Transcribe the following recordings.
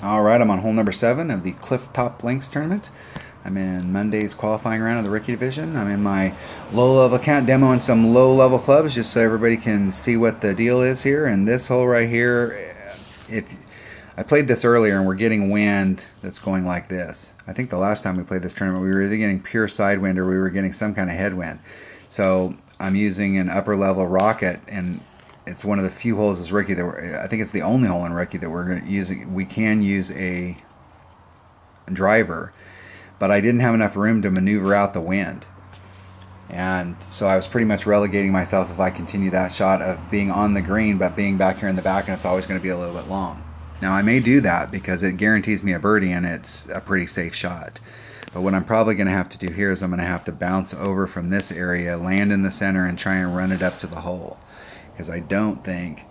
Alright, I'm on hole number 7 of the Clifftop Links tournament. I'm in Monday's qualifying round of the rookie division. I'm in my low-level account demoing some low-level clubs just so everybody can see what the deal is here. And this hole right here, if I played this earlier and we're getting wind that's going like this. I think the last time we played this tournament we were either getting pure side wind or we were getting some kind of headwind. So I'm using an upper-level rocket, and it's one of the few holes as rookie that I think it's the only hole in rookie that we're going to use. We can use a driver, but I didn't have enough room to maneuver out the wind, and so I was pretty much relegating myself if I continue that shot of being on the green but being back here in the back, and it's always going to be a little bit long. Now I may do that because it guarantees me a birdie and it's a pretty safe shot. But what I'm probably going to have to do here is I'm going to have to bounce over from this area, land in the center, and try and run it up to the hole. Because I don't think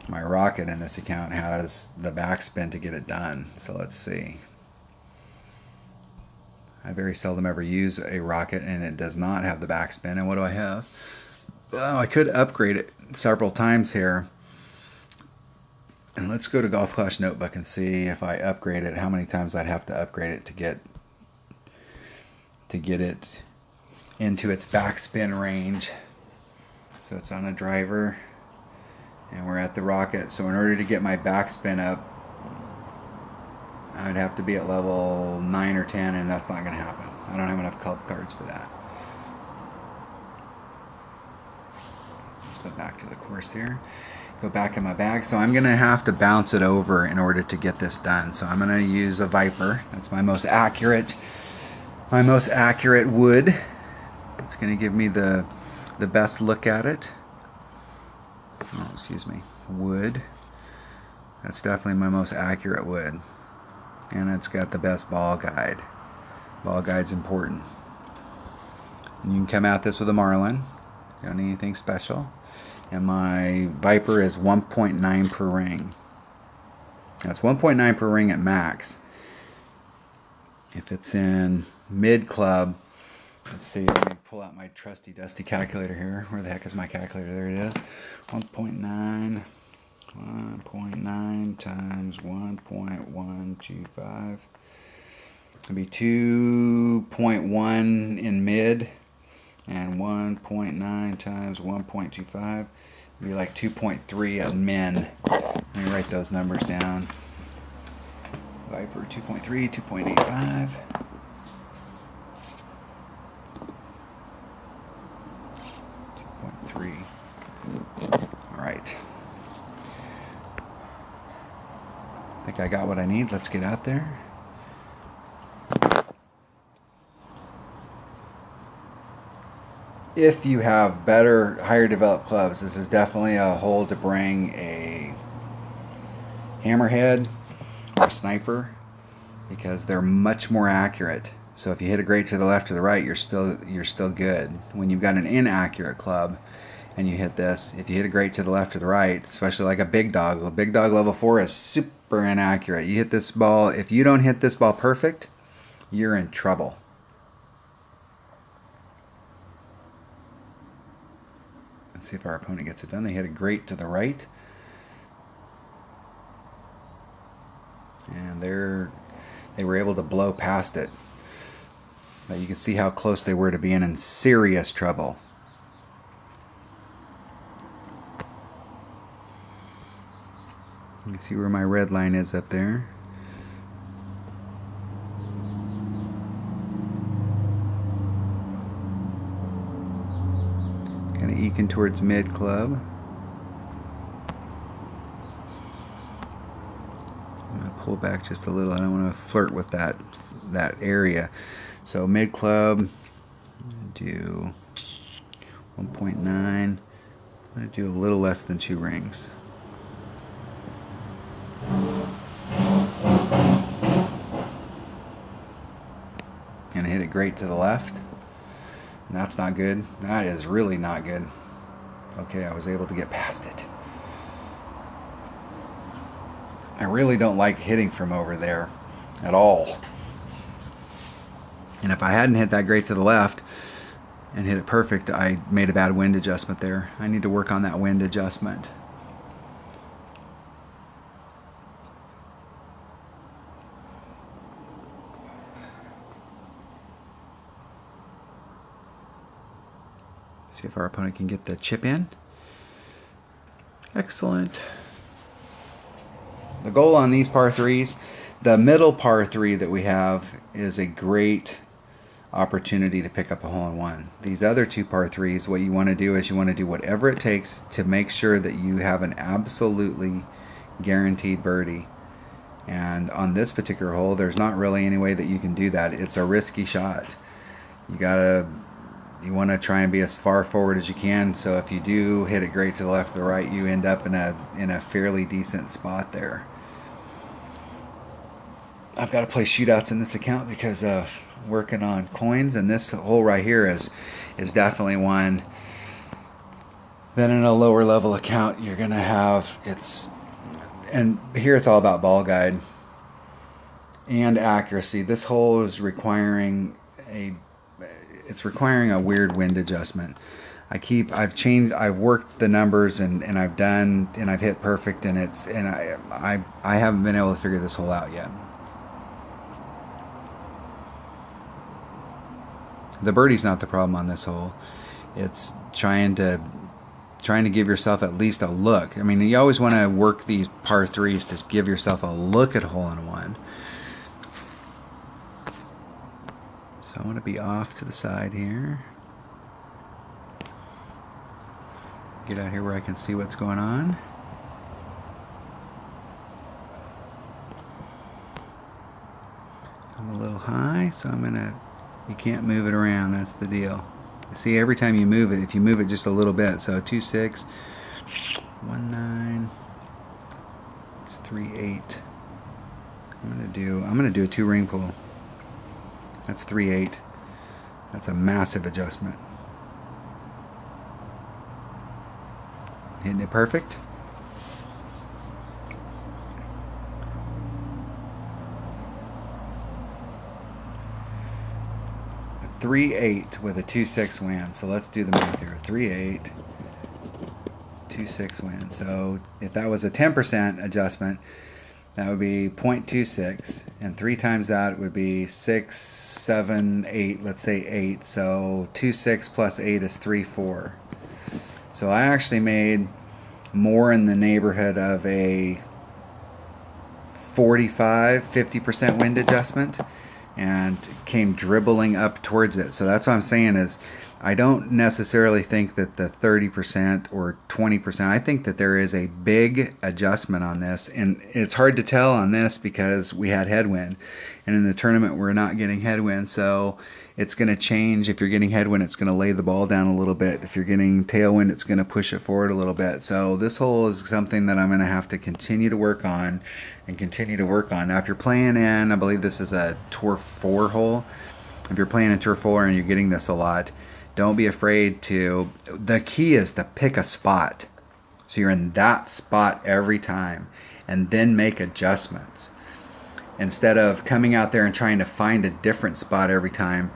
my rocket in this account has the backspin to get it done. So let's see. I very seldom ever use a rocket and it does not have the backspin. And what do I have? Well, I could upgrade it several times here. And let's go to Golf Clash Notebook and see if I upgrade it, how many times I'd have to upgrade it to get it into its backspin range. So it's on a driver and we're at the rocket. So in order to get my backspin up, I'd have to be at level 9 or 10, and that's not going to happen. I don't have enough club cards for that. Let's go back to the course here. Go back in my bag. So I'm going to have to bounce it over in order to get this done. So I'm going to use a Viper. That's my most accurate wood. It's going to give me the best look at it. Oh, excuse me. Wood. That's definitely my most accurate wood. And it's got the best ball guide. Ball guide's important. And you can come at this with a Marlin. You don't need anything special. And my Viper is 1.9 per ring. That's 1.9 per ring at max. If it's in mid club, let's see, let me pull out my trusty dusty calculator here. Where the heck is my calculator? There it is. 1.9 times 1.125. It'll be 2.1 in mid, and 1.9 times 1.25 would be like 2.3 at min. Let me write those numbers down. Viper 2.3, 2.85. 2.3. All right. I think I got what I need. Let's get out there. If you have better, higher developed clubs, this is definitely a hole to bring a hammerhead or a sniper, because they're much more accurate. So if you hit a great to the left or the right, you're still good. When you've got an inaccurate club and you hit this, if you hit a great to the left or the right, especially like a big dog level 4 is super inaccurate. You hit this ball, if you don't hit this ball perfect, you're in trouble. Let's see if our opponent gets it done. They hit a great to the right. And they were able to blow past it. But you can see how close they were to being in serious trouble. You can see where my red line is up there. Kind of eking towards mid club. I'm going to pull back just a little. I don't want to flirt with that area. So mid club, do 1.9. I'm going to do a little less than 2 rings. And hit it great to the left. And that's not good. That is really not good. Okay, I was able to get past it. I really don't like hitting from over there at all. And if I hadn't hit that great to the left and hit it perfect, I made a bad wind adjustment there. I need to work on that wind adjustment. See if our opponent can get the chip in. Excellent. The goal on these par 3s, the middle par 3 that we have is a great opportunity to pick up a hole-in-one. These other 2 par 3s, what you want to do is you want to do whatever it takes to make sure that you have an absolutely guaranteed birdie. And on this particular hole, there's not really any way that you can do that. It's a risky shot. You want to try and be as far forward as you can, so if you do hit it great to the left or the right, you end up in a fairly decent spot there. I've got to play shootouts in this account because working on coins, and this hole right here is definitely one that in a lower level account you're gonna have. And here it's all about ball guide and accuracy. This hole is requiring a weird wind adjustment. I've worked the numbers and I've hit perfect, and I haven't been able to figure this hole out yet. The birdie's not the problem on this hole. It's trying to give yourself at least a look. I mean, you always want to work these par 3s to give yourself a look at hole-in-one. So I want to be off to the side here. Get out here where I can see what's going on. I'm a little high, so you can't move it around, that's the deal. See, every time you move it, if you move it just a little bit, so 2-6, 1-9, it's 3-8. I'm gonna do a 2-ring pull. That's 3-8. That's a massive adjustment. Hitting it perfect. A 3-8 with a 2-6 win. So let's do the math here. 3-8, 2-6 win. So if that was a 10% adjustment, that would be 0.26, and 3 times that would be 6, 7, 8, let's say 8. So 2-6 plus 8 is 3-4. So I actually made more in the neighborhood of a 45-50% wind adjustment and came dribbling up towards it. So that's what I'm saying is I don't necessarily think that the 30% or 20%, I think that there is a big adjustment on this, and it's hard to tell on this because we had headwind, and in the tournament we're not getting headwind, so it's going to change. If you're getting headwind, it's going to lay the ball down a little bit. If you're getting tailwind, it's going to push it forward a little bit. So this hole is something that I'm going to have to continue to work on and continue to work on. Now if you're playing in, I believe this is a Tour 4 hole, if you're playing in Tour 4 and you're getting this a lot, don't be afraid to, the key is to pick a spot. So you're in that spot every time and then make adjustments. Instead of coming out there and trying to find a different spot every time,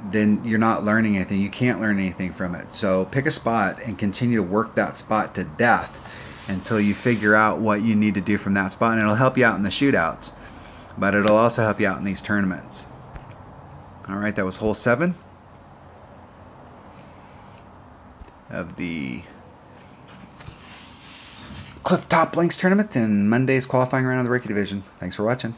then you're not learning anything. You can't learn anything from it. So pick a spot and continue to work that spot to death until you figure out what you need to do from that spot. And it'll help you out in the shootouts, but it'll also help you out in these tournaments. All right, that was hole 7 of the Clifftop Links tournament and Monday's qualifying round of the Rookie Division. Thanks for watching.